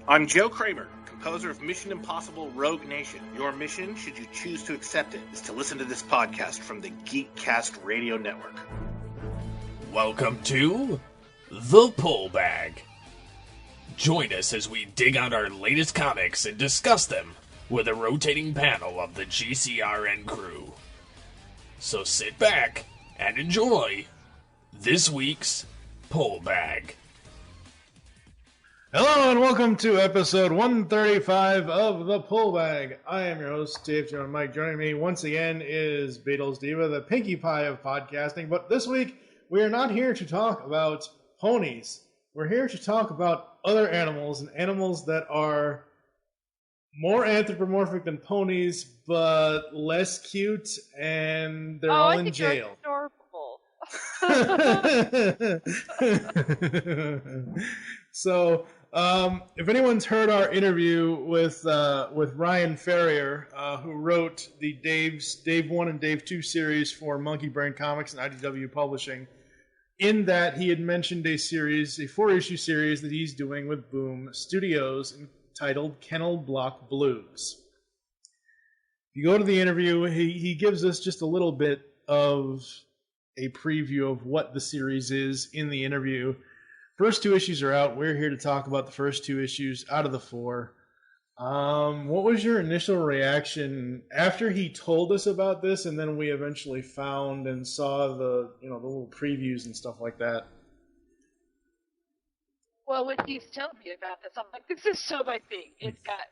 I'm Joe Kramer, composer of Mission Impossible Rogue Nation. Your mission, should you choose to accept it, is to listen to this podcast from the Geekcast Radio Network. Welcome to The Pull Bag. Join us as we dig out our latest comics and discuss them with a rotating panel of the GCRN crew. So sit back and enjoy this week's Pull Bag. Hello and welcome to episode 135 of The Pull Bag. I am your host, Dave John Mike. Joining me once again is Beatlesdiva, the Pinkie Pie of Podcasting. But this week, we are not here to talk about ponies. We're here to talk about other animals, and animals that are more anthropomorphic than ponies, but less cute, and they're all in jail. So, if anyone's heard our interview with Ryan Ferrier, who wrote the Dave 1 and Dave 2 series for Monkey Brain Comics and IDW Publishing, in that he had mentioned a 4-issue series that he's doing with Boom Studios entitled Kennel Block Blues. If you go to the interview, he gives us just a little bit of a preview of what the series is in the interview. First 2 issues are out. We're here to talk about the first 2 issues out of the 4. What was your initial reaction after he told us about this, and then we eventually found and saw the little previews and stuff like that? Well, when he's telling me about this, I'm like, this is so my thing. It's got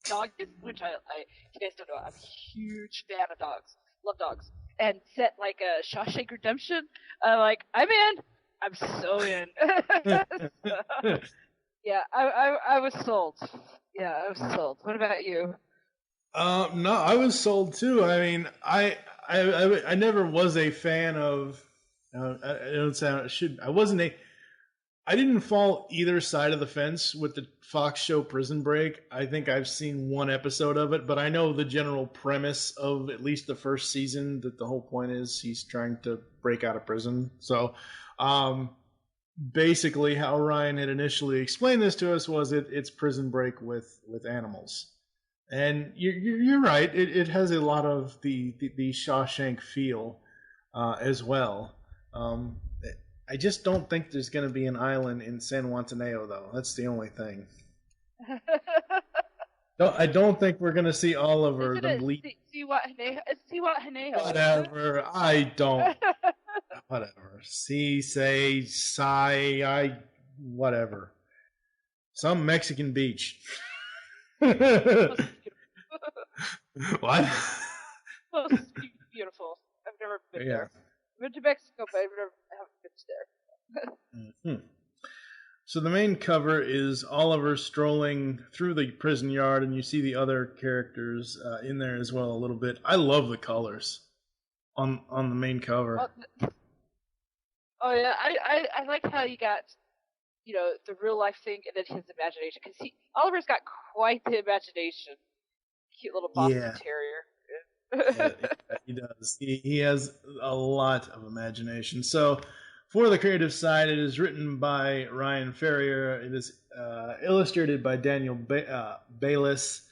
dogs, which I you guys don't know, I'm a huge fan of dogs. Love dogs. And set like a Shawshank Redemption, I'm in. I'm so in. Yeah, I was sold. Yeah, I was sold. What about you? No, I was sold too. I mean, I never was a fan of. I didn't fall either side of the fence with the Fox show Prison Break. I think I've seen 1 episode of it, but I know the general premise of at least the first season, that the whole point is he's trying to break out of prison. So, basically how Ryan had initially explained this to us was it's Prison Break with animals. And you're right, it has a lot of the Shawshank feel as well. I just don't think there's going to be an island in San Juantaneo, though. That's the only thing. No, I don't think we're going to see Oliver. See what Haneo. Whatever. I don't. Whatever. Whatever. Some Mexican beach. What? Most beautiful. I've never been there. I've been to Mexico, but haven't been there. Mm-hmm. So the main cover is Oliver strolling through the prison yard, and you see the other characters in there as well a little bit. I love the colors on the main cover. Oh yeah, I like how you got, the real life thing and then his imagination. Because Oliver's got quite the imagination. Cute little Boston Terrier. Yeah, he does. He has a lot of imagination. So, for the creative side, it is written by Ryan Ferrier. It is illustrated by Daniel Bayliss.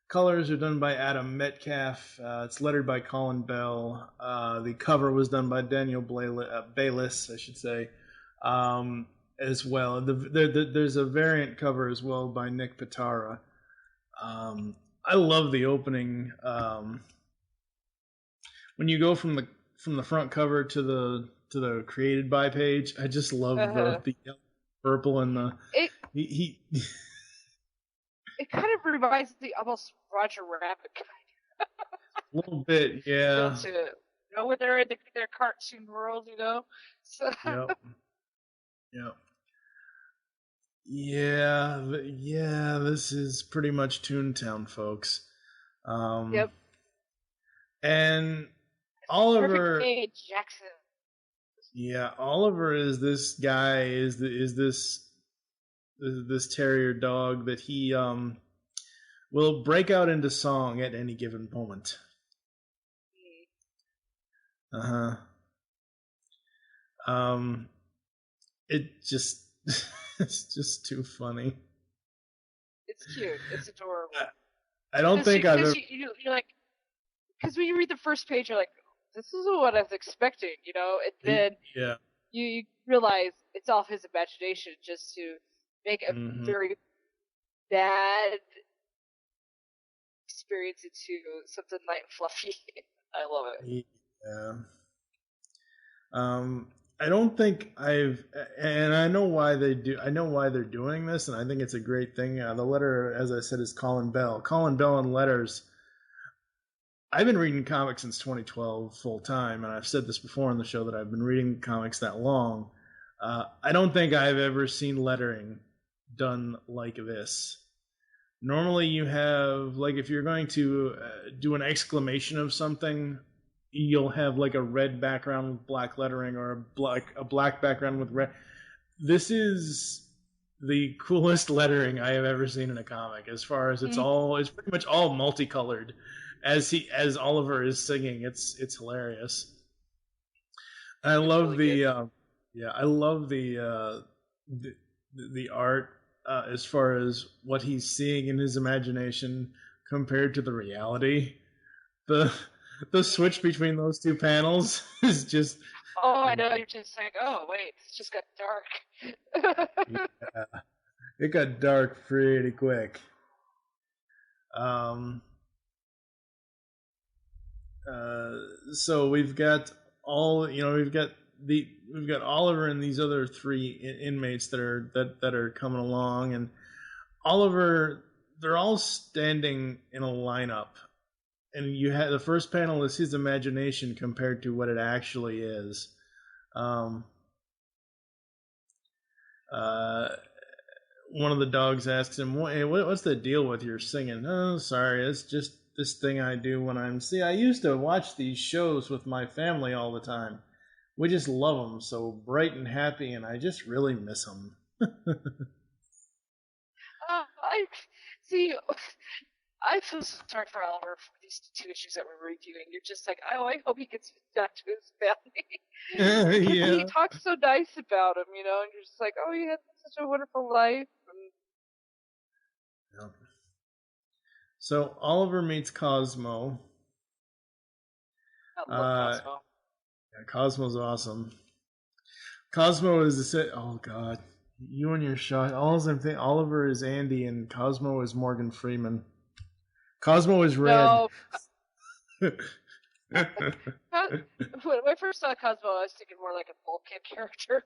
Colors are done by Adam Metcalf. It's lettered by Colin Bell. The cover was done by Daniel Bayliss, I should say, as well. There's a variant cover as well by Nick Pitara. I love the opening. When you go from the front cover to the created by page, I just love the yellow, purple, and the he. It kind of reminds me almost Roger Rabbit kind of. A little bit, yeah. When they're in their cartoon world, So. Yep. Yeah. This is pretty much Toontown, folks. Yep. And Oliver. Perfect age, Jackson. Yeah, Oliver is this guy. Is this terrier dog that he will break out into song at any given moment. It just it's just too funny. cute. It's adorable. I don't think I've ever. You're like, because when you read the first page, you're like, this isn't what I was expecting, and then you realize it's off his imagination just to make a very bad experience into something light and fluffy. I love it. Yeah. I don't think and I know why they do. I know why they're doing this, and I think it's a great thing. The letter, as I said, is Colin Bell. Colin Bell and letters. I've been reading comics since 2012 full time, and I've said this before on the show that I've been reading comics that long. I don't think I've ever seen lettering done like this. Normally, you have if you're going to do an exclamation of something, you'll have a red background with black lettering or a black background with red. This is the coolest lettering I have ever seen in a comic. As far as it's pretty much all multicolored. As Oliver is singing, it's hilarious. I love the art as far as what he's seeing in his imagination compared to the reality. The switch between those two panels is just... Oh, I know. You're just like, oh, wait, it's just got dark. Yeah, it got dark pretty quick. So we've got we've got Oliver and these other three inmates that are coming along, and Oliver, they're all standing in a lineup. And you have the first panel is his imagination compared to what it actually is. One of the dogs asks him, "Hey, what's the deal with your singing?" "Oh, sorry, it's just this thing I do when I used to watch these shows with my family all the time. We just love them, so bright and happy, and I just really miss them." I see. I feel so sorry for Oliver for these two issues that we're reviewing. You're just like, oh, I hope he gets back to his family. Yeah. He talks so nice about him, and you're just like, oh, he had such a wonderful life. Yeah. So Oliver meets Cosmo. I love Cosmo. Yeah, Cosmo's awesome. Cosmo is oh God, you and your shot. Oliver is Andy and Cosmo is Morgan Freeman. Cosmo is red. No. When I first saw Cosmo, I was thinking more like a bulkhead character.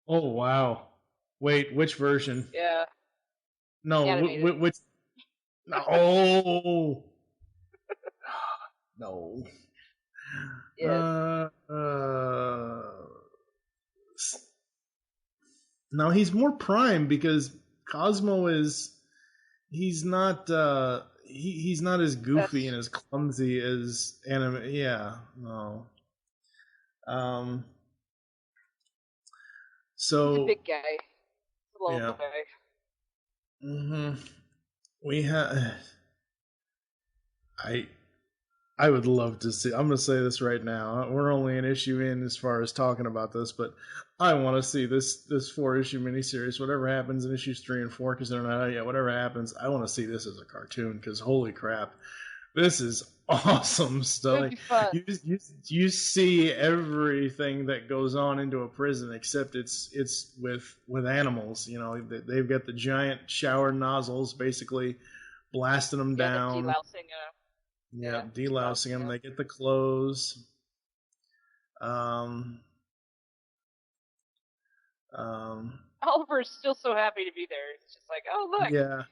Oh wow! Wait, which version? Yeah. No, which? No. No. Yes. No, he's more Prime because Cosmo is. He's not. He's not as goofy and as clumsy as anime. Yeah, no. So he's a big guy. Slow guy. Mm-hmm. We have. I would love to see. I'm going to say this right now. We're only an issue in as far as talking about this, but I want to see this 4-issue miniseries. Whatever happens in issues 3 and 4, because they're not out yet. Whatever happens, I want to see this as a cartoon. Because holy crap, this is awesome stuff. You see everything that goes on into a prison, except it's with animals. They've got the giant shower nozzles, basically blasting them down. Yeah, delousing them. They get the clothes. Oliver's still so happy to be there. It's just like, oh look, yeah,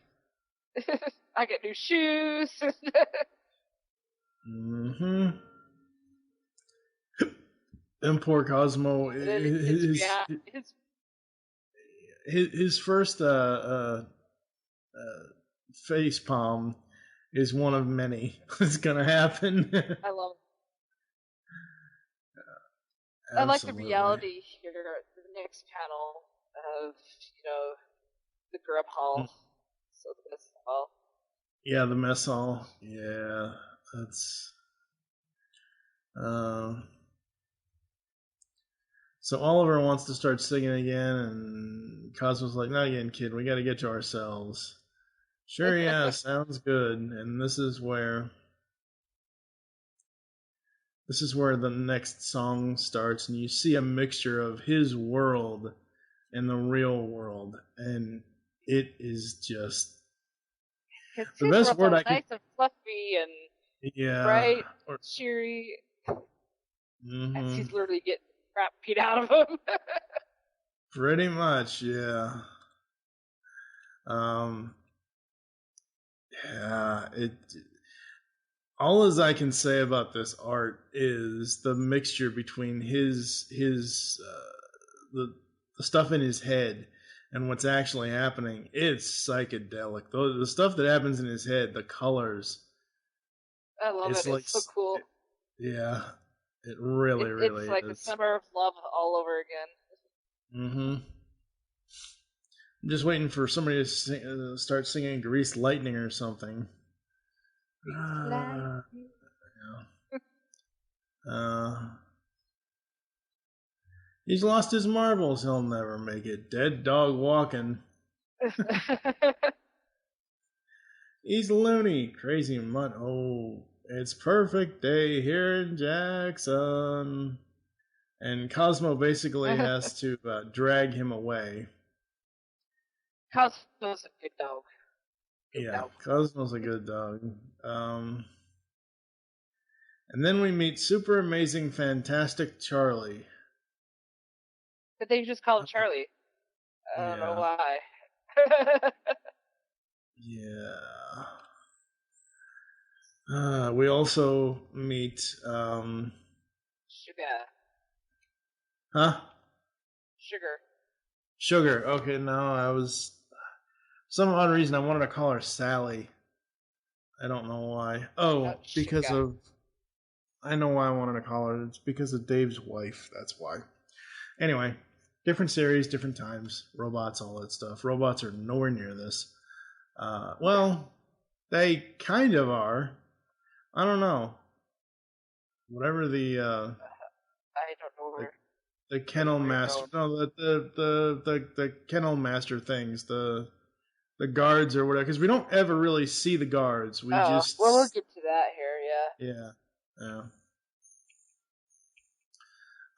I get new shoes. Mm-hmm. And poor Cosmo, his first face palm is one of many that's gonna happen. I love it. I like the reality here. The next panel of the grub hall, so the mess hall. Yeah, the mess hall. Yeah, that's. So Oliver wants to start singing again, and Cosmo's like, "Not again, kid. We got to get to ourselves." Sure, yeah, sounds good. And this is where the next song starts, and you see a mixture of his world and the real world, and it is just the best word I nice could. and fluffy and bright, cheery. As he's literally getting crap beat out of him. Pretty much, yeah. Yeah, all as I can say about this art is the mixture between the stuff in his head and what's actually happening. It's psychedelic. The stuff that happens in his head, the colors. I love it. It's so cool. Yeah, it really it's like is. a summer of love all over again. Mm-hmm. I'm just waiting for somebody to start singing Grease Lightning or something. He's lost his marbles. He'll never make it. Dead dog walking. He's loony. Crazy mutt. Oh, it's perfect day here in Jackson. And Cosmo basically has to drag him away. Cosmo's a good dog. Cosmo's a good dog. And then we meet super amazing, fantastic Charlie. But they just call him Charlie. I don't know why. Yeah. We also meet. Sugar. Huh? Sugar. Okay, no, some odd reason I wanted to call her Sally. I don't know why. Oh, because of. I know why I wanted to call her. It's because of Dave's wife. That's why. Anyway, different series, different times. Robots, all that stuff. Robots are nowhere near this. Well, they kind of are. I don't know. Whatever the. I don't know where. The kennel master. No, the kennel master things. The guards or whatever. Because we don't ever really see the guards. We just. Well, we'll get to that here. Yeah.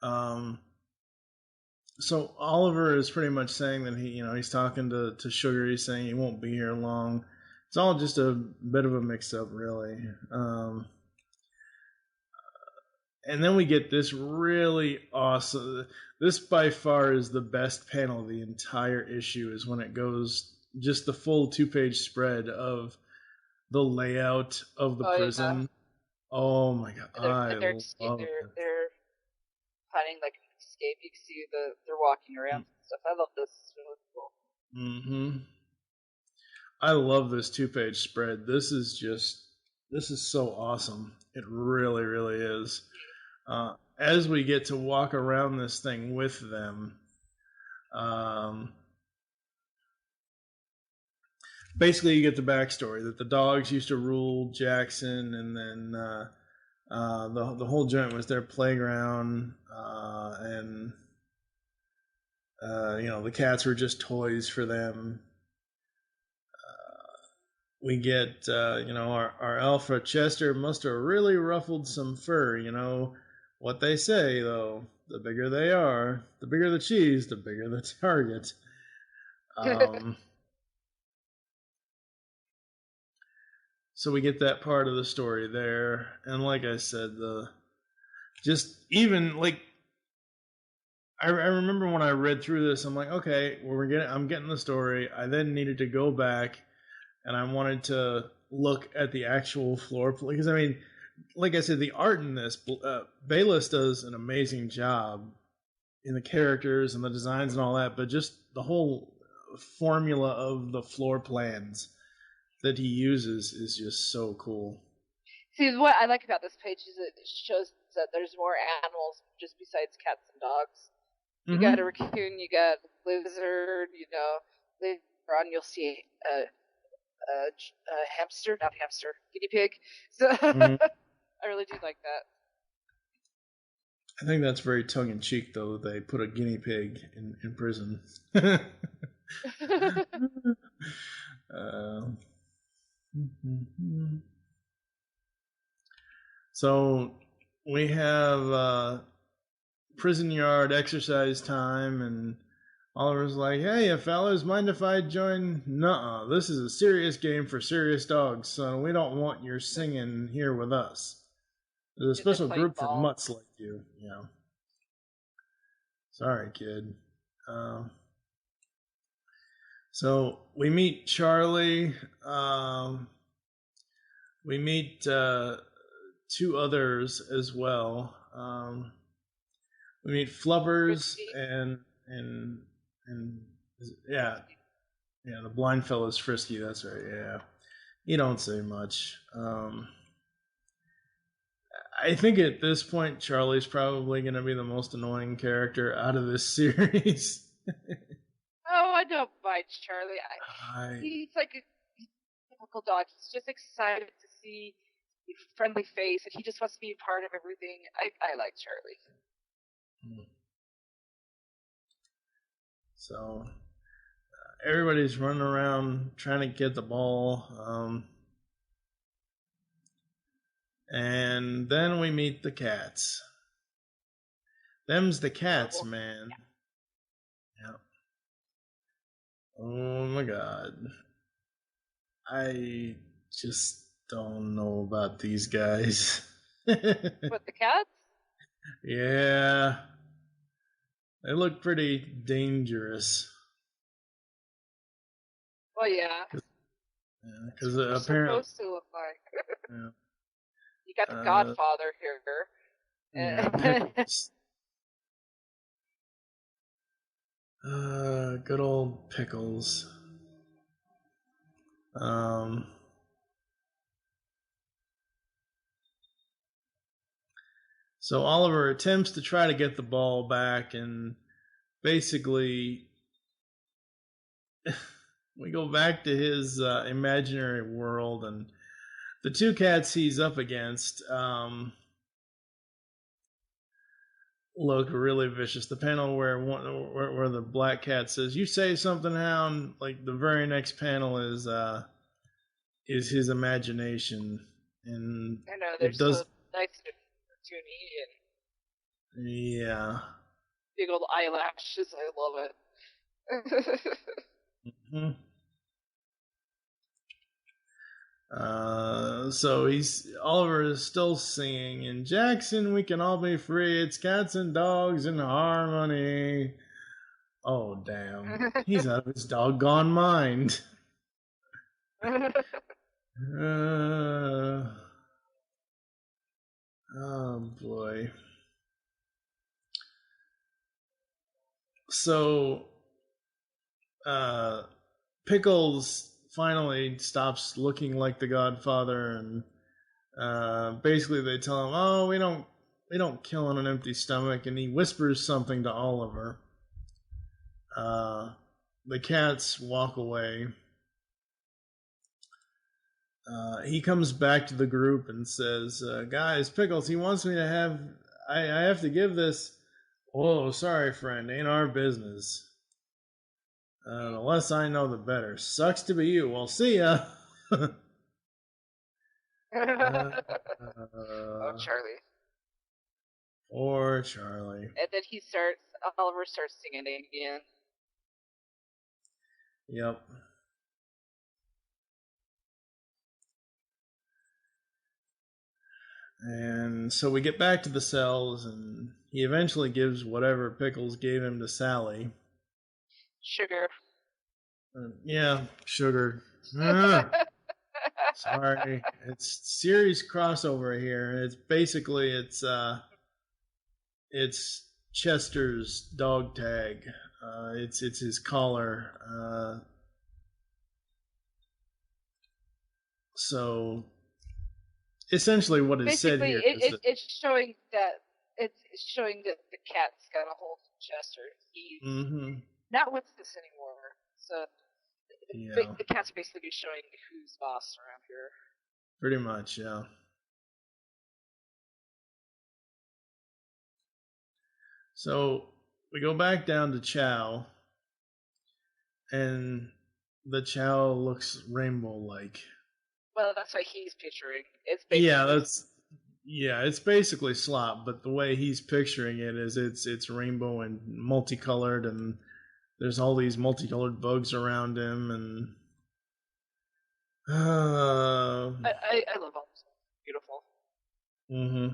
Yeah. So Oliver is pretty much saying that he's talking to Sugar. He's saying he won't be here long. It's all just a bit of a mix-up, really. And then we get this really awesome. This by far is the best panel of the entire issue. Is when it goes just the full 2-page spread of the layout of the prison. Yeah. Oh my god! They're planning like an escape. You can see they're walking around and stuff. I love this. It's really cool. Mm-hmm. I love this 2-page spread. This is so awesome. It really, really is. As we get to walk around this thing with them, basically you get the backstory that the dogs used to rule Jackson, and then the whole joint was their playground, and the cats were just toys for them. We get our alpha Chester must have really ruffled some fur. What they say, though, the bigger they are, the bigger the cheese, the bigger the target. So we get that part of the story there, and like I said, I remember when I read through this, I'm like, okay, I'm getting the story. I then needed to go back, and I wanted to look at the actual floor, because like I said, the art in this, Bayless does an amazing job in the characters and the designs and all that, but just the whole formula of the floor plans that he uses is just so cool. See, what I like about this page is it shows that there's more animals just besides cats and dogs. You got a raccoon, you got a lizard, later on you'll see a hamster, not hamster, guinea pig. So I really do like that. I think that's very tongue-in-cheek, though. They put a guinea pig in prison. So we have prison yard exercise time, and Oliver's like, "Hey, fellas, mind if I join?" Nuh-uh, this is a serious game for serious dogs, so we don't want your singing here with us. There's a special group for mutts like you. Yeah. Sorry, kid. So we meet Charlie. We meet two others as well. We meet Flubbers and yeah, the blind fellow's Frisky. That's right. Yeah, you don't say much. I think at this point, Charlie's probably going to be the most annoying character out of this series. Oh, I don't mind Charlie. He's like a typical dog. He's just excited to see a friendly face, and he just wants to be a part of everything. I like Charlie. So everybody's running around trying to get the ball. And then we meet the cats. Them's the cats, man. Yep. Oh my god. I just don't know about these guys. What, the cats? Yeah. They look pretty dangerous. Well, yeah. Because apparently supposed to look like. Yeah. You got the Godfather here. Yeah, good old Pickles. So Oliver attempts to try to get the ball back, and basically we go back to his imaginary world, and the two cats he's up against look really vicious. The panel where the black cat says, "You say something, hound," like the very next panel is his imagination, and I know they're so nice and cartoony and yeah, big old eyelashes. I love it. Mm-hmm. So Oliver is still singing, "In Jackson we can all be free, it's cats and dogs in harmony." Oh damn, he's out of his doggone mind. Oh boy. So Pickles finally stops looking like the Godfather, and basically they tell him, "Oh, we don't kill on an empty stomach," and he whispers something to Oliver. The cats walk away. He comes back to the group and says, "Guys, Pickles, he wants me to have. I have to give this." "Whoa, sorry, friend, ain't our business. The less I know, the better. Sucks to be you. Well, see ya." Oh, Charlie. Poor Charlie. And then Oliver starts singing again. Yep. And so we get back to the cells, and he eventually gives whatever Pickles gave him to Sally. Sugar. Yeah, sugar. Sorry, it's series crossover here, and it's basically it's Chester's dog tag. It's his collar. So essentially, what is said here is it's showing that the cat's got a hold of Chester. He's not with this anymore. So the cat's basically showing who's boss around here. Pretty much, yeah. So we go back down to Chow, and the Chow looks rainbow-like. Well, that's what he's picturing. It's basically Yeah, it's basically slop, but the way he's picturing it is it's rainbow and multicolored, and there's all these multicolored bugs around him, and I love all this. Beautiful. mm-hmm.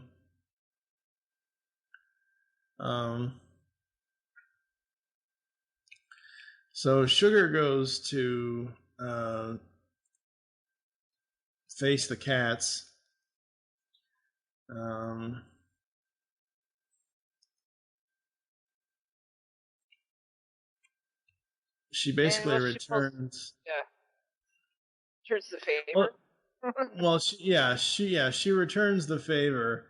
So Sugar goes to face the cats. She basically returns. Returns the favor. Well, she returns the favor,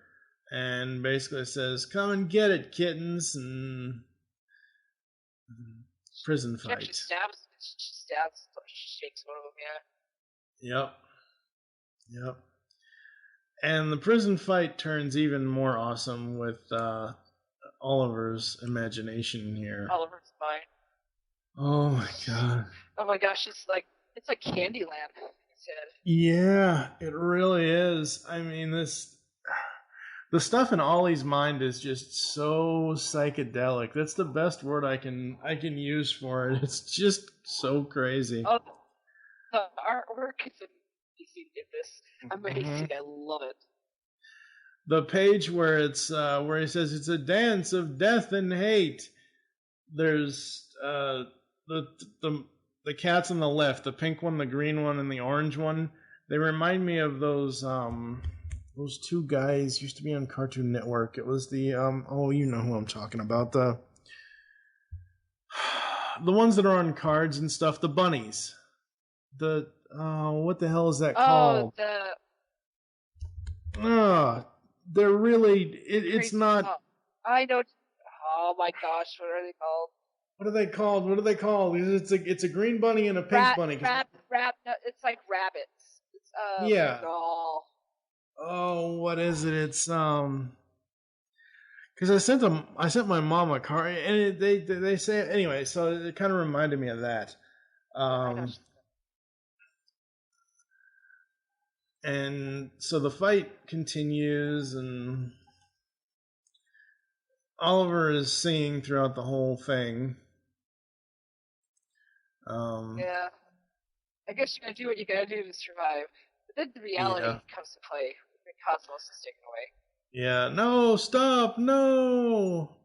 and basically says, "Come and get it, kittens," and prison fight. She stabs, she shakes one of them. Yep. And the prison fight turns even more awesome with Oliver's imagination here. Oliver's mind. Oh my god. Oh my gosh, it's like Candyland. Yeah, it really is. I mean, the stuff in Ollie's mind is just so psychedelic. That's the best word I can use for it. It's just so crazy. Oh, the artwork is amazing in this. Amazing. I love it. The page where it's where he says it's a dance of death and hate. There's the cats on the left, the pink one, the green one, and the orange one. They remind me of those two guys used to be on Cartoon Network. It was the you know who I'm talking about, the ones that are on cards and stuff, the bunnies. What the hell is that called? They're really it's not. I know. Oh my gosh, what are they called? What are they called? It's a green bunny and a pink bunny. No, it's like rabbits. It's yeah. Oh, what is it? It's because I sent my mom a card, and they say anyway. So it kind of reminded me of that. And so the fight continues, and Oliver is singing throughout the whole thing. Yeah. I guess you gotta do what you gotta do to survive. But then the reality comes to play when Cosmos is taken away. Yeah, no, stop, no!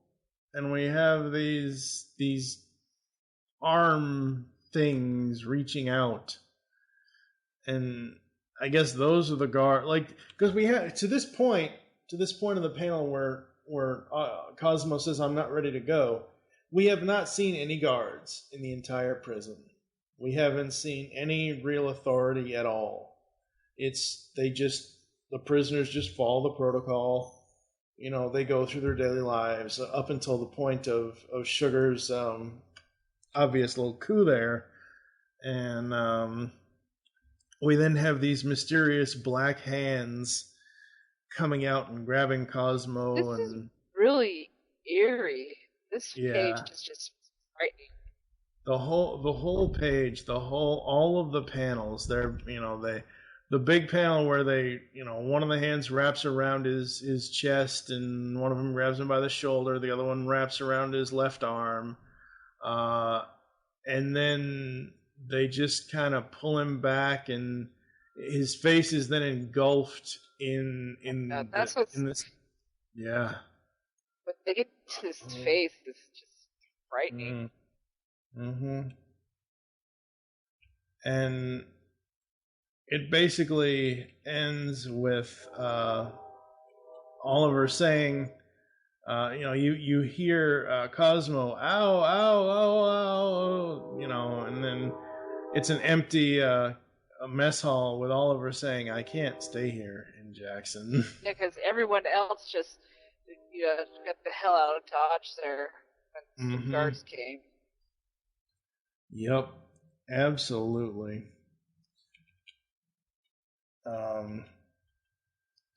And we have these arm things reaching out. And I guess those are the guard, because we have to this point of the panel where Cosmo says, "I'm not ready to go." We have not seen any guards in the entire prison. We haven't seen any real authority at all. The prisoners just follow the protocol. You know, they go through their daily lives up until the point of Sugar's obvious little coup there, and we then have these mysterious black hands coming out and grabbing Cosmo. This is really eerie. This page is just frightening. The whole page, all of the panels. The big panel where one of the hands wraps around his chest, and one of them grabs him by the shoulder. The other one wraps around his left arm, and then they just kind of pull him back, and his face is then engulfed in this. Yeah. But they get to his face, it's just frightening. Mm-hmm. And it basically ends with Oliver saying, you hear Cosmo, ow, ow, ow, ow, and then it's an empty a mess hall with Oliver saying, "I can't stay here in Jackson." Yeah, because everyone else just got the hell out of Dodge there when the guards came. Yep, absolutely.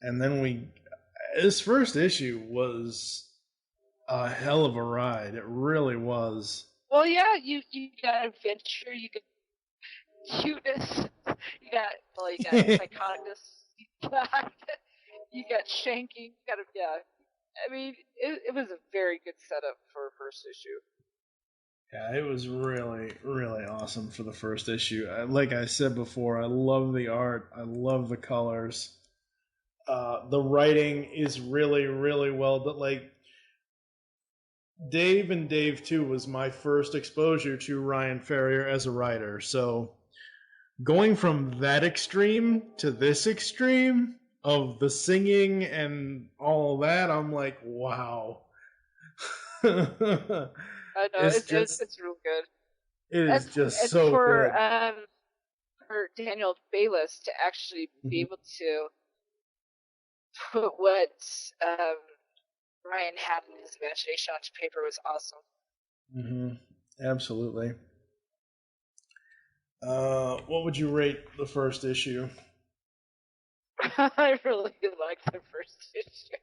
And then this first issue was a hell of a ride. It really was. Well, yeah, you got adventure, you got cuteness, you got psychoticness, You got shanking. You got yeah. I mean, it was a very good setup for a first issue. Yeah, it was really, really awesome for the first issue. Like I said before, I love the art. I love the colors. The writing is really, really well done. Like, Dave and Dave 2 was my first exposure to Ryan Ferrier as a writer. So going from that extreme to this extreme of the singing and all that, I'm like, wow. I know, it's real good. It is just so good. good. For Daniel Bayless to actually be able to put what Ryan had in his imagination onto paper was awesome. Absolutely. What would you rate the first issue? I really liked the first issue.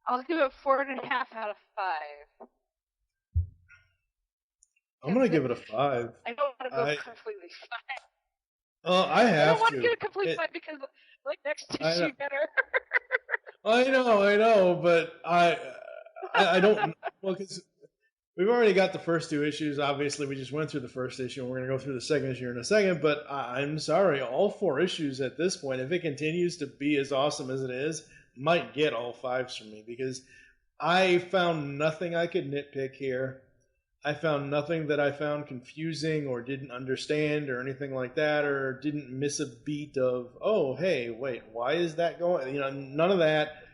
I'll give it 4.5 out of 5. I'm gonna give it a 5. I don't want to go completely 5. I have to. I don't want to give it a complete 5 because like next issue better. I know, but I don't. Well, because we've already got the first 2 issues. Obviously, we just went through the first issue, and we're going to go through the second issue in a second. But I'm sorry, all 4 issues at this point, if it continues to be as awesome as it is, might get all 5s from me, because I found nothing I could nitpick here. I found nothing that I found confusing or didn't understand or anything like that, or didn't miss a beat of, oh, hey, wait, why is that going? None of that.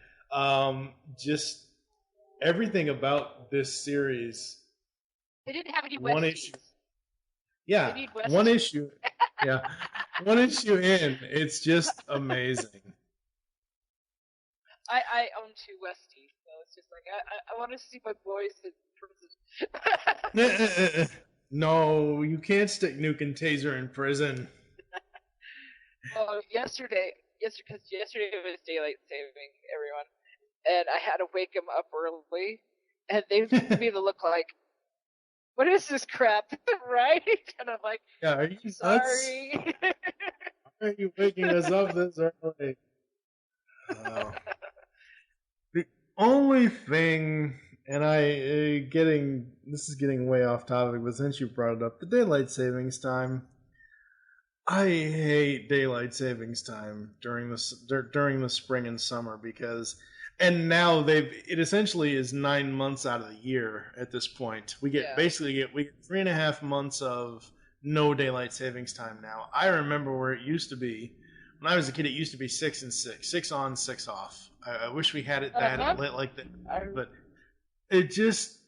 Just everything about this series. They didn't have any one Westies. issue. Yeah, one issue. Yeah, one issue in, it's just amazing. I own 2 Westies, so it's just like I want to see my boys in prison. No, you can't stick Nuke and Taser in prison. Oh, yesterday was daylight saving, everyone, and I had to wake them up early, and they made it look like, what is this crap, right? And I'm like, yeah, are you sorry? Nuts? Why are you waking us up this early? The only thing, and this is getting way off topic, but since you brought it up, the daylight savings time. I hate daylight savings time during the spring and summer, because, and now it essentially is 9 months out of the year at this point. We get 3.5 months of no daylight savings time now. I remember where it used to be when I was a kid. It used to be 6 and 6, 6 on, 6 off. I wish we had it that lit like that, but it just,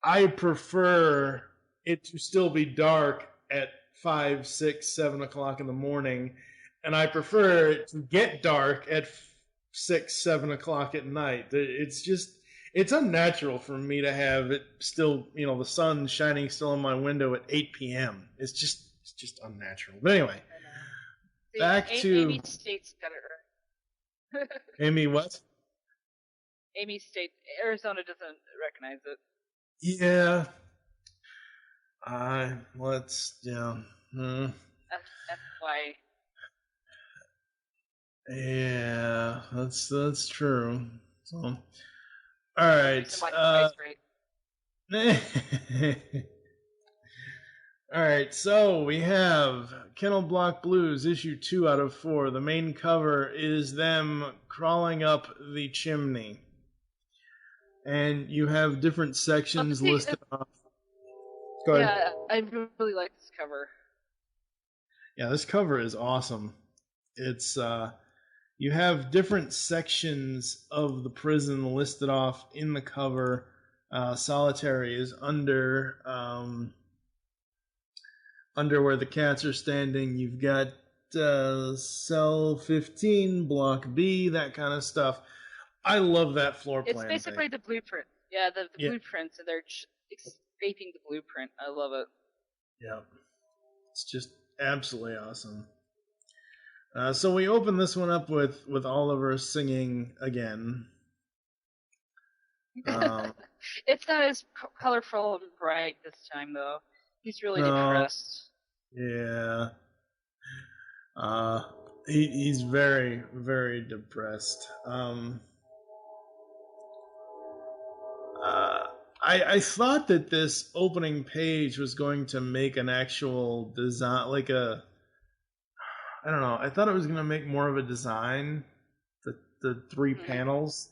I prefer it to still be dark at 5, 6, 7 o'clock in the morning, and I prefer it to get dark at 6, 7 o'clock at night. It's unnatural for me to have it still, the sun shining still in my window at 8 p.m. It's just unnatural. But anyway, back to Amy State's got it right. Amy what? Amy State, Arizona doesn't recognize it. Yeah. That's why. Yeah, that's true. So, all right. All right, so we have Kennel Block Blues, issue 2 out of 4. The main cover is them crawling up the chimney. And you have different sections listed off. Go ahead. Yeah, I really like this cover. Yeah, this cover is awesome. It's you have different sections of the prison listed off in the cover. Solitary is under where the cats are standing. You've got cell 15, block B, that kind of stuff. I love that floor plan. It's basically the blueprint. Yeah, the blueprints, and they're scraping the blueprint. I love it. Yeah, it's just absolutely awesome. So we open this one up with Oliver singing again. It's not as colorful and bright this time, though. He's really depressed. Yeah. He's very, very depressed. I thought that this opening page was going to make an actual design, like I don't know. I thought it was going to make more of a design, the three panels,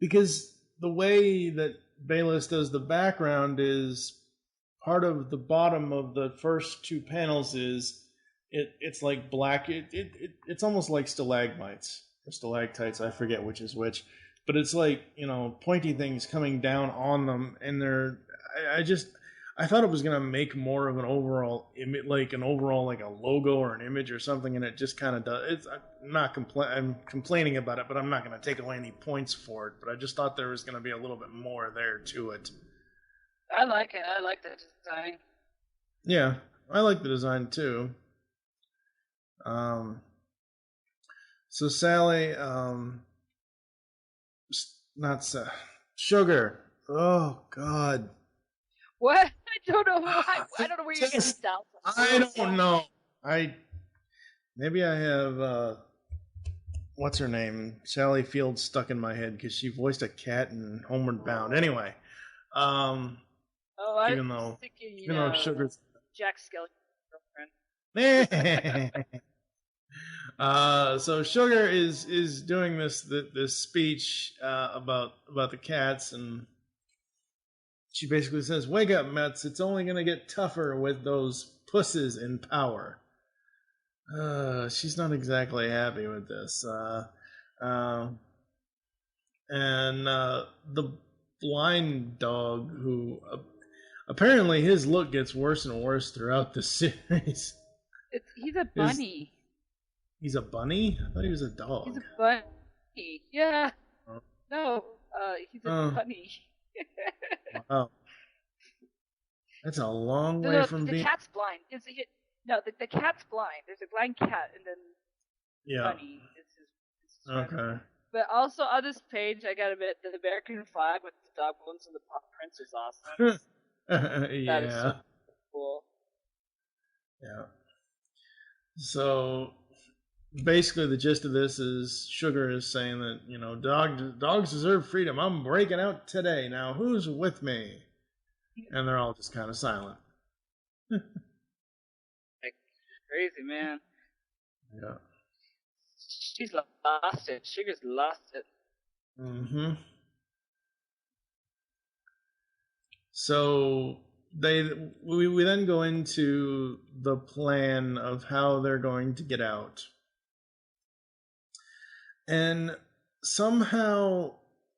because the way that Bayless does the background is part of the bottom of the first two panels is it's like black. It's almost like stalagmites or stalactites. I forget which is which. But it's like, pointy things coming down on them, and I thought it was gonna make more of an overall image, like a logo or an image or something, and it just kind of does. I'm complaining about it, but I'm not gonna take away any points for it. But I just thought there was gonna be a little bit more there to it. I like it. I like the design. Yeah, I like the design too. So Sally, Sugar. Oh God. What? I don't know why. I don't know where you're getting this down from. I don't know. Maybe I have what's her name? Sally Field stuck in my head because she voiced a cat in Homeward Bound. Anyway, even though Sugar's Jack Skellington's girlfriend. So Sugar is doing this speech about the cats, and she basically says, "Wake up, Mets! It's only going to get tougher with those pusses in power." She's not exactly happy with this, and the blind dog, who apparently his look gets worse and worse throughout the series. He's a bunny. He's a bunny? I thought he was a dog. He's a bunny. Yeah. Oh. No, he's a bunny. Wow. That's a long way from being... The cat's blind. The cat's blind. There's a blind cat, and then bunny is his Okay. friend. But also on this page, I gotta admit, the American flag with the dog bones and the paw prints is awesome. Yeah. That is so cool. Yeah. So... basically, the gist of this is Sugar is saying that, dogs deserve freedom. I'm breaking out today. Now, who's with me? And they're all just kind of silent. Crazy, man. Yeah. She's lost it. Sugar's lost it. Mm-hmm. So we then go into the plan of how they're going to get out. And somehow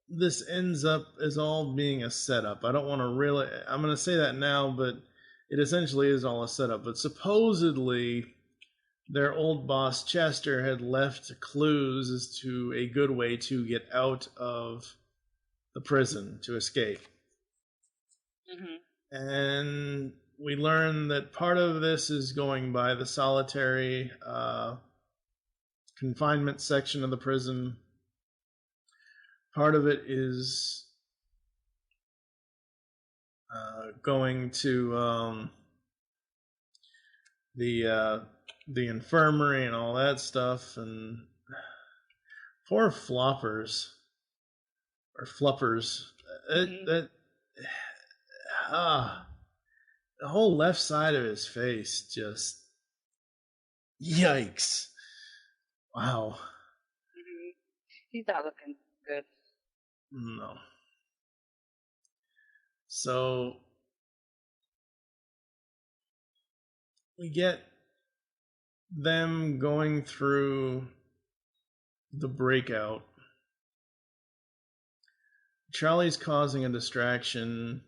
this ends up as all being a setup. I don't want to really... I'm going to say that now, but it essentially is all a setup. But supposedly, their old boss, Chester, had left clues as to a good way to get out of the prison, to escape. Mm-hmm. And we learn that part of this is going by the solitary... confinement section of the prison. Part of it is going to the infirmary and all that stuff. And poor Floppers or Fluppers. The whole left side of his face just yikes. Wow. Mm-hmm. He's not looking good. No. So we get them going through the breakout. Charlie's causing a distraction.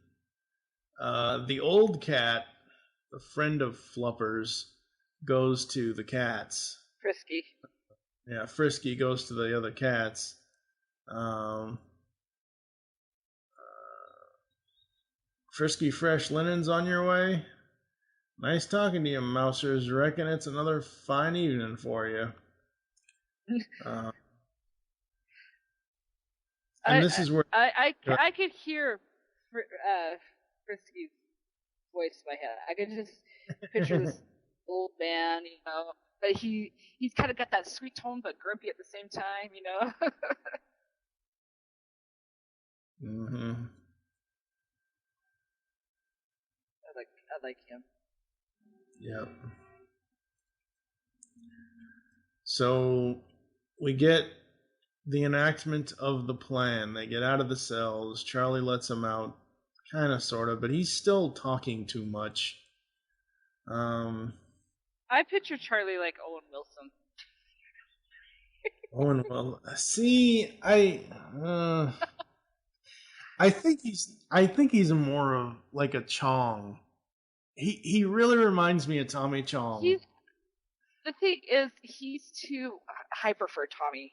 The old cat, the friend of Fluppers, goes to the cats. Frisky. Yeah, Frisky goes to the other cats. Frisky fresh linens on your way? Nice talking to you, Mousers. Reckon it's another fine evening for you. This is where... I could hear Frisky's voice in my head. I could just picture this old man, but he's kind of got that sweet tone but grumpy at the same time, you know. Mm-hmm. I like him. Yep. So we get the enactment of the plan. They get out of the cells. Charlie lets them out, kind of, sort of, but he's still talking too much. I picture Charlie like Owen Wilson. Owen, well, see, I think he's more of like a Chong. He really reminds me of Tommy Chong. The thing is, he's too. I prefer Tommy.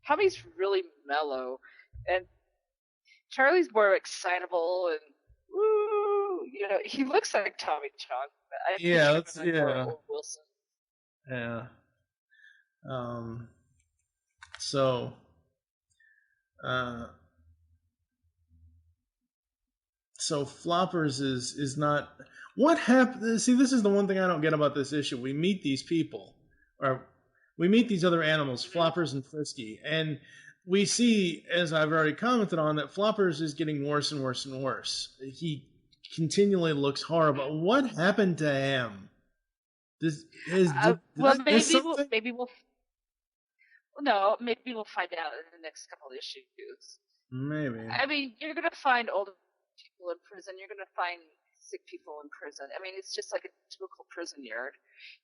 Tommy's really mellow, and Charlie's more excitable and woo. You know, he looks like Tommy Chong. But I picture him like Owen Wilson. Yeah. So. So Floppers is not what happened. See, this is the one thing I don't get about this issue. We meet these people, or we meet these other animals, Floppers and Frisky, and we see, as I've already commented on, that Floppers is getting worse and worse and worse. He continually looks horrible. What happened to him? Maybe we'll find out in the next couple of issues. Maybe. I mean, you're gonna find older people in prison. You're gonna find sick people in prison. I mean, it's just like a typical prison yard.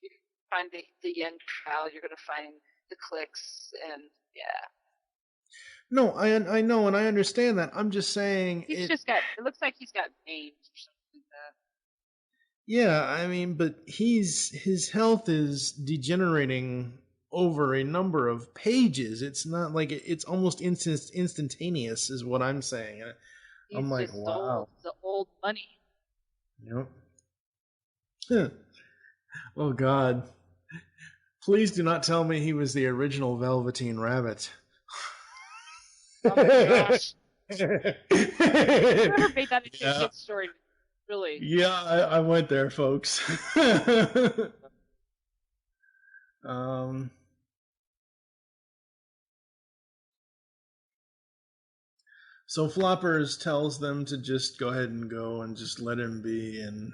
You can find the young crowd. You're gonna find the cliques, and yeah. No, I know, and I understand that. I'm just saying it looks like he's got names or something like that. Yeah, I mean, but his health is degenerating over a number of pages. It's not like it's almost instantaneous, is what I'm saying. I'm like, wow, the old money. Yep. Oh God! Please do not tell me he was the original Velveteen Rabbit. Oh my gosh! Whoever made that into a kid story, really? Yeah, I went there, folks. So Floppers tells them to just go ahead and go and just let him be, and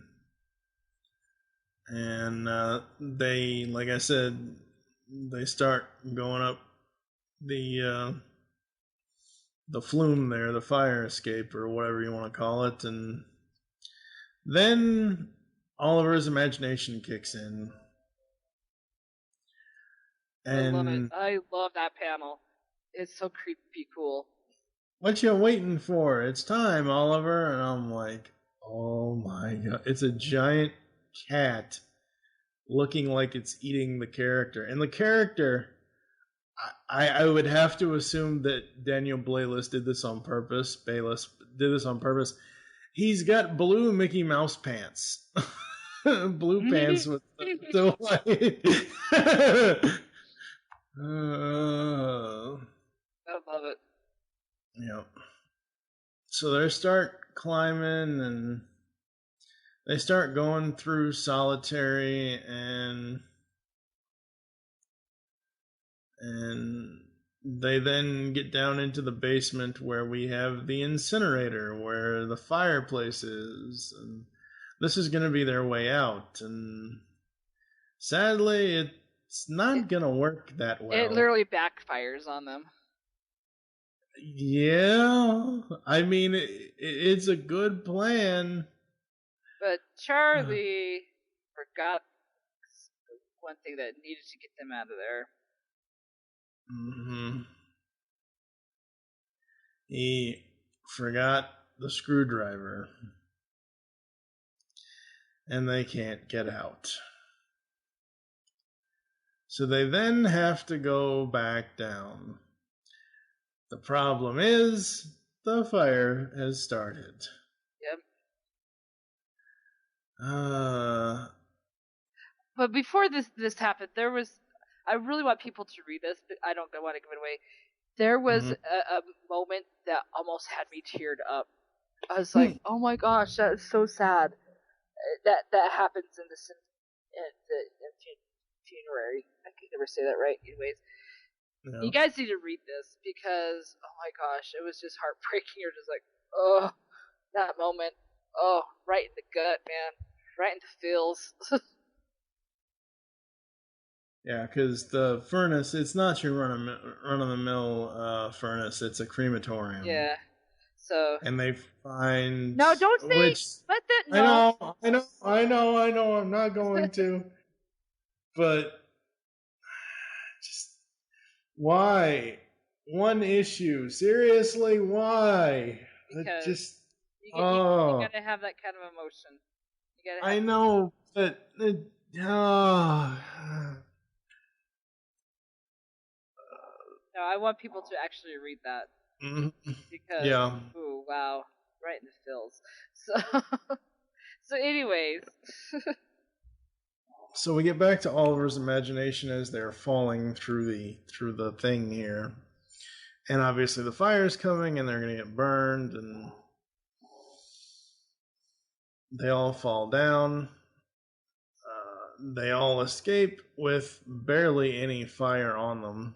they, like I said, they start going up the flume there, the fire escape, or whatever you want to call it, and then Oliver's imagination kicks in. And I love it. I love that panel. It's so creepy cool. What you waiting for? It's time, Oliver. And I'm like, oh my God. It's a giant cat looking like it's eating the character. And the character, I would have to assume that Daniel Bayliss did this on purpose. He's got blue Mickey Mouse pants. Blue pants with the white. I love it. Yep. So they start climbing and they start going through solitary and they then get down into the basement where we have the incinerator, where the fireplace is, and this is going to be their way out. And sadly, it's not going to work that well. It literally backfires on them. Yeah, I mean, it's a good plan. But Charlie forgot one thing that needed to get them out of there. Mm-hmm. He forgot the screwdriver. And they can't get out. So they then have to go back down. The problem is, the fire has started. Yep. But before this happened, there was... I really want people to read this, but I don't want to give it away. There was a moment that almost had me teared up. I was like, oh my gosh, that is so sad. That happens in the funerary. I can never say that right. Anyways, Yeah. you guys need to read this because, oh my gosh, it was just heartbreaking. You're just like, oh, that moment. Oh, right in the gut, man. Right in the feels. Yeah, because the furnace, it's not your run-of-the-mill furnace. It's a crematorium. Yeah. So. And they find... No, don't say... Which, let that... No. I know. I'm not going to. But... Just... Why? One issue. Seriously, why? Because just... you gotta have that kind of emotion. You gotta have I know, but... No, I want people to actually read that. Because, ooh, wow, right in the feels. So anyways. So we get back to Oliver's imagination as they're falling through the thing here. And obviously the fire's coming and they're going to get burned and they all fall down. They all escape with barely any fire on them.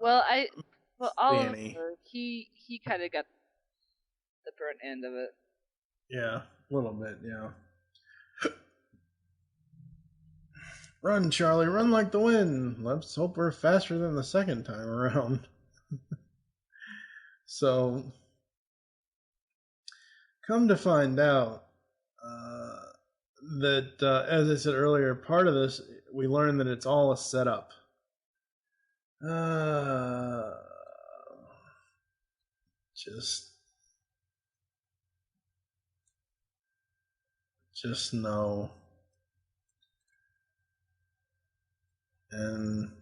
Well, Oliver, he kind of got the burnt end of it. Yeah, a little bit, yeah. Run, Charlie, run like the wind. Let's hope we're faster than the second time around. So, come to find out that, as I said earlier, part of this, we learned that it's all a setup. Just no. And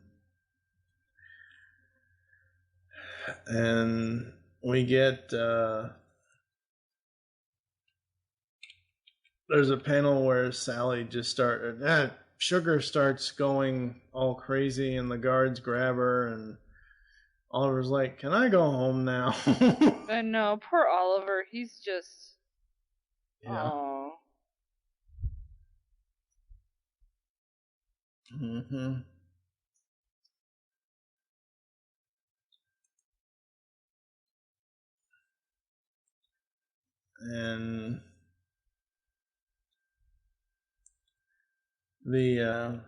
we get there's a panel where Sally just Sugar starts going all crazy and the guards grab her and Oliver's like, "Can I go home now?" I know, poor Oliver. He's just yeah. Mm-hmm. And the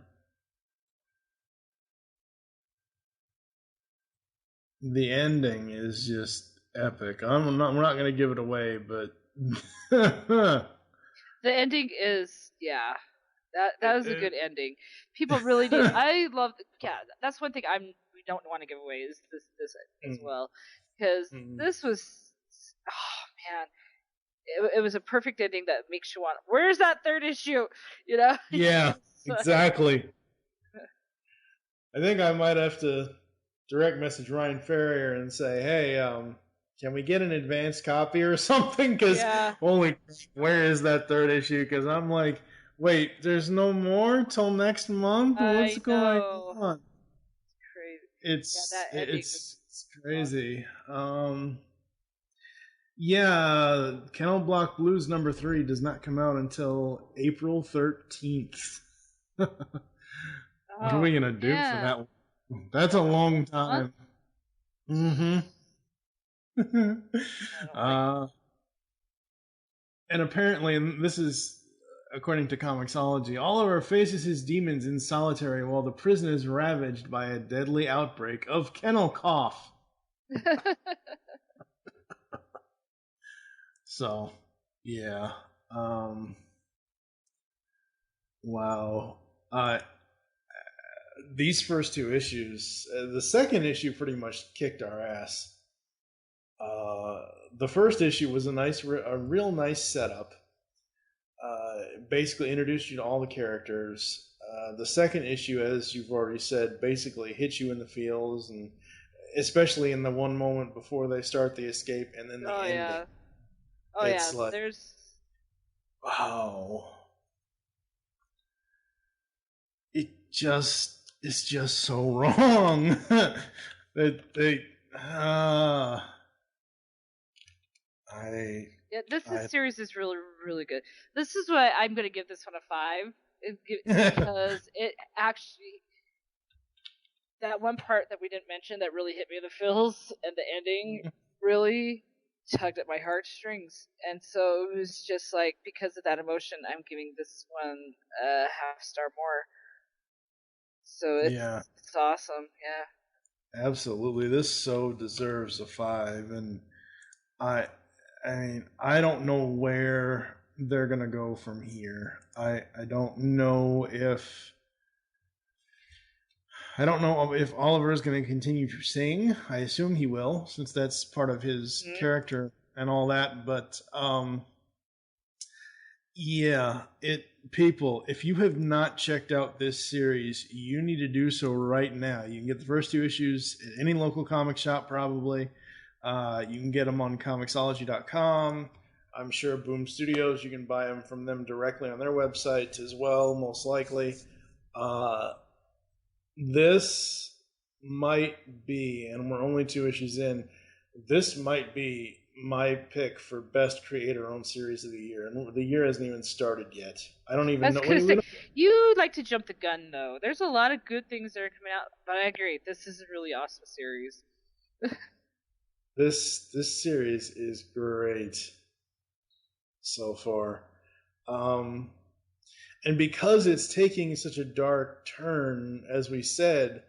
ending is just epic. We're not going to give it away, but the ending is that was a good ending. People really did. I love that's one thing we don't want to give away is this as well because this was man. It was a perfect ending that makes you want. Where's that third issue? You know? Yeah, exactly. I think I might have to direct message Ryan Ferrier and say, "Hey, can we get an advanced copy or something?" Because where is that third issue? Because I'm like, wait, there's no more till next month. What's going on? It's crazy. It's crazy. Yeah, Kennel Block Blues number 3 does not come out until April 13th. What are we going to do for that? That's a long time. And apparently, and this is according to Comixology, Oliver faces his demons in solitary while the prison is ravaged by a deadly outbreak of kennel cough. So, yeah. Wow. These first 2 issues, the second issue pretty much kicked our ass. The first issue was a real nice setup. Basically introduced you to all the characters. The second issue, as you've already said, basically hits you in the feels, and especially in the one moment before they start the escape, and then the ending. Yeah. It's like, there's... Wow. It's just so wrong. This series is really, really good. This is why I'm going to give this one a 5. because it actually, that one part that we didn't mention that really hit me in the feels and the ending really tugged at my heartstrings. And so it was just like, because of that emotion, I'm giving this one a half star more. So it's awesome. Yeah. Absolutely. This so deserves a 5. And I mean, I don't know where they're going to go from here. I don't know if Oliver is going to continue to sing. I assume he will, since that's part of his character and all that. But people, if you have not checked out this series, you need to do so right now. You can get the first 2 issues at any local comic shop, probably. You can get them on Comixology.com. I'm sure Boom Studios, you can buy them from them directly on their website as well, most likely. This might be, and we're only 2 issues in, this might be my pick for best creator-owned series of the year. And the year hasn't even started yet. I don't even know. You like to jump the gun, though. There's a lot of good things that are coming out, but I agree. This is a really awesome series. This series is great so far. And because it's taking such a dark turn, as we said,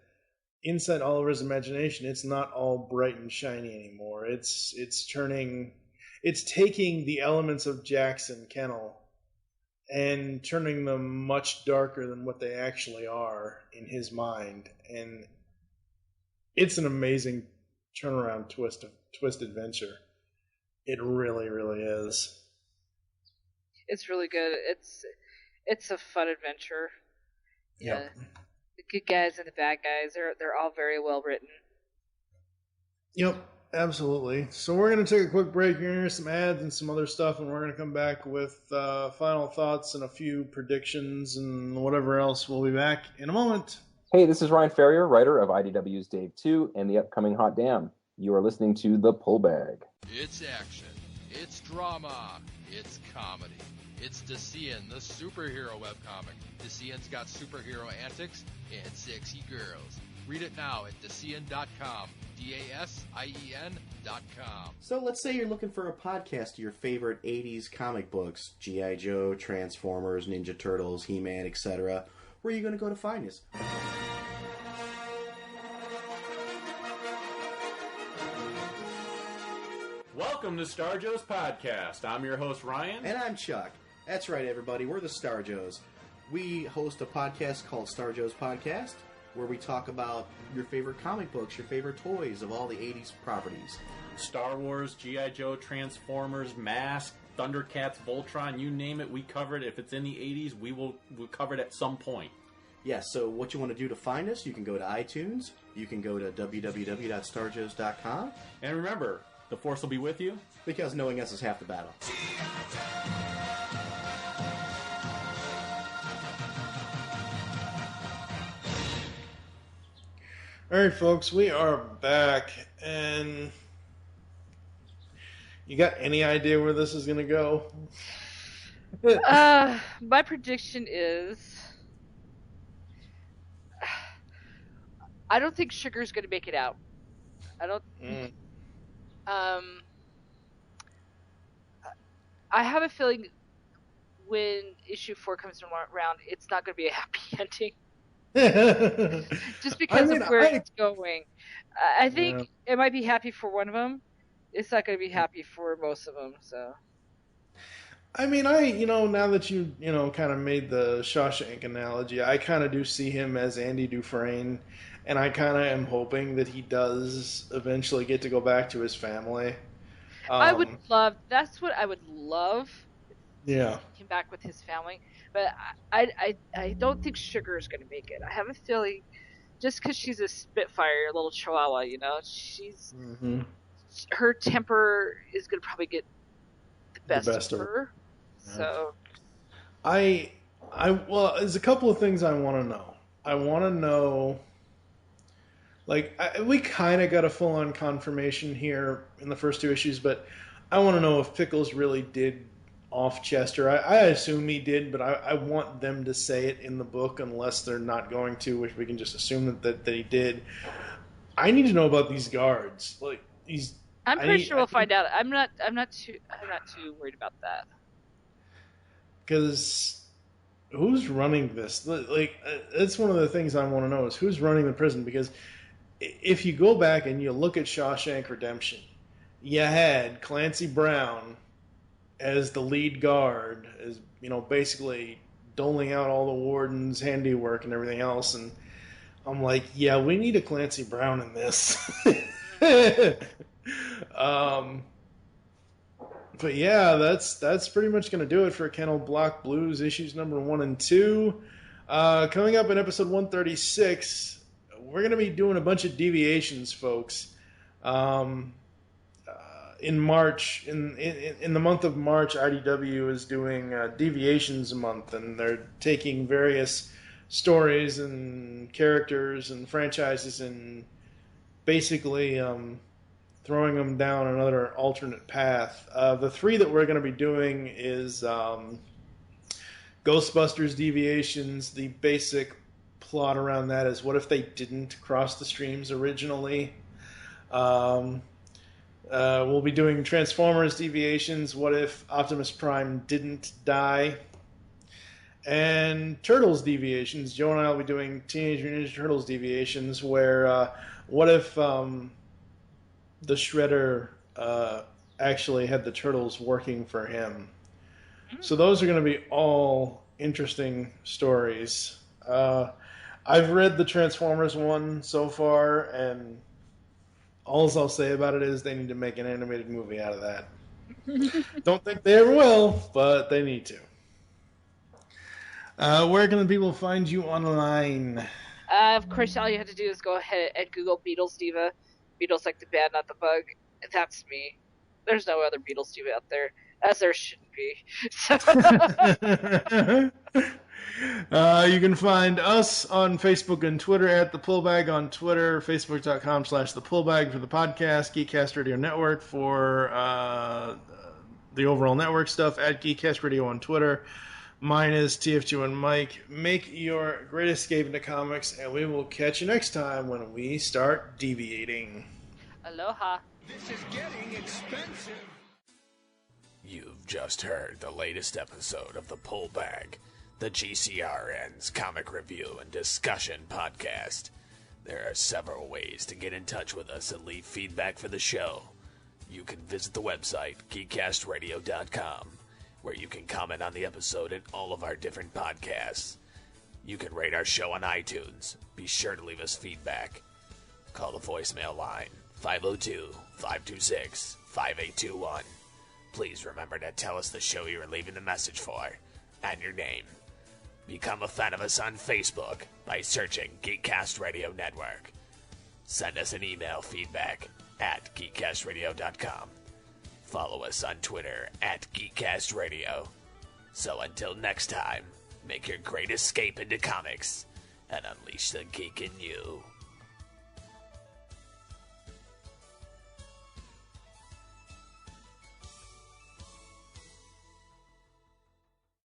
inside Oliver's imagination, it's not all bright and shiny anymore. It's taking the elements of Jackson Kennel and turning them much darker than what they actually are in his mind. And it's an amazing turnaround twist adventure. It really, really is. It's really good. It's a fun adventure. Yeah. The good guys and the bad guys, they're all very well written. Yep, absolutely. So we're going to take a quick break here, some ads and some other stuff, and we're going to come back with final thoughts and a few predictions and whatever else. We'll be back in a moment. Hey, this is Ryan Ferrier, writer of IDW's Dave 2 and the upcoming Hot Damn. You are listening to The Pull Bag. It's action. It's drama. It's comedy. It's Decian, the superhero webcomic. Decian's got superhero antics and sexy girls. Read it now at Decian.com. DASIEN.com. So let's say you're looking for a podcast of your favorite 80s comic books. G.I. Joe, Transformers, Ninja Turtles, He-Man, etc. Where are you going to go to find us? Welcome to Star Joe's Podcast. I'm your host, Ryan. And I'm Chuck. That's right, everybody. We're the Star Joes. We host a podcast called Star Joe's Podcast, where we talk about your favorite comic books, your favorite toys of all the 80s properties. Star Wars, G.I. Joe, Transformers, Mask, Thundercats, Voltron, you name it, we cover it. If it's in the 80s, we'll cover it at some point. Yeah, so what you want to do to find us, you can go to iTunes, you can go to www.starjoes.com. And remember, the Force will be with you. Because knowing us is half the battle. All right, folks, we are back, and you got any idea where this is going to go? My prediction is, I don't think Sugar's going to make it out. I don't. I have a feeling when issue 4 comes around, it's not going to be a happy ending. Just because of where it's going. I think it might be happy for one of them. It's not going to be happy for most of them. So, I mean, now that you kind of made the Shawshank analogy, I kind of do see him as Andy Dufresne, and I kind of am hoping that he does eventually get to go back to his family. That's what I would love. Yeah. He came back with his family. But I don't think Sugar is going to make it. I have a feeling, just because she's a Spitfire, a little Chihuahua, she's her temper is going to probably get the best of her. Yeah. So, well, there's a couple of things I want to know. I want to know, we kind of got a full-on confirmation here in the first 2 issues, but I want to know if Pickles really did off Chester. I assume he did, but I want them to say it in the book unless they're not going to, which we can just assume that he did. I need to know about these guards. Like I'm pretty sure we'll find out. I'm not too worried about that. Because who's running this? Like, that's one of the things I want to know is who's running the prison. Because if you go back and you look at Shawshank Redemption, you had Clancy Brown as the lead guard, as basically doling out all the warden's handiwork and everything else. And I'm like, yeah, we need a Clancy Brown in this. But yeah, that's pretty much going to do it for Kennel Block Blues issues number 1 and 2. Coming up in episode 136, we're going to be doing a bunch of deviations, folks. In March, in the month of March, IDW is doing Deviations Month, and they're taking various stories and characters and franchises and basically throwing them down another alternate path. The 3 that we're going to be doing is Ghostbusters Deviations. The basic plot around that is what if they didn't cross the streams originally? We'll be doing Transformers Deviations. What if Optimus Prime didn't die? And Turtles Deviations. Joe and I will be doing Teenage Mutant Ninja Turtles Deviations, where what if the Shredder actually had the Turtles working for him? So those are going to be all interesting stories. I've read the Transformers one so far, and all I'll say about it is they need to make an animated movie out of that. Don't think they ever will, but they need to. Where can the people find you online? Of course, all you have to do is go ahead and Google Beatlesdiva. Beatles like the band, not the bug. That's me. There's no other Beatlesdiva out there, as there shouldn't be. You can find us on Facebook and Twitter at The Pullbag on Twitter, Facebook.com/The Pullbag for the podcast, Geekcast Radio Network for the overall network stuff, at Geekcast Radio on Twitter. Mine is TF2 and Mike. Make your great escape into comics, and we will catch you next time when we start deviating. Aloha. This is getting expensive. You've just heard the latest episode of The Pull Bag, the GCRN's comic review and discussion podcast. There are several ways to get in touch with us and leave feedback for the show. You can visit the website, geekcastradio.com, where you can comment on the episode and all of our different podcasts. You can rate our show on iTunes. Be sure to leave us feedback. Call the voicemail line, 502-526-5821. Please remember to tell us the show you are leaving the message for, and your name. Become a fan of us on Facebook by searching Geekcast Radio Network. Send us an email feedback at geekcastradio.com. Follow us on Twitter at Geekcast Radio. So until next time, make your great escape into comics and unleash the geek in you.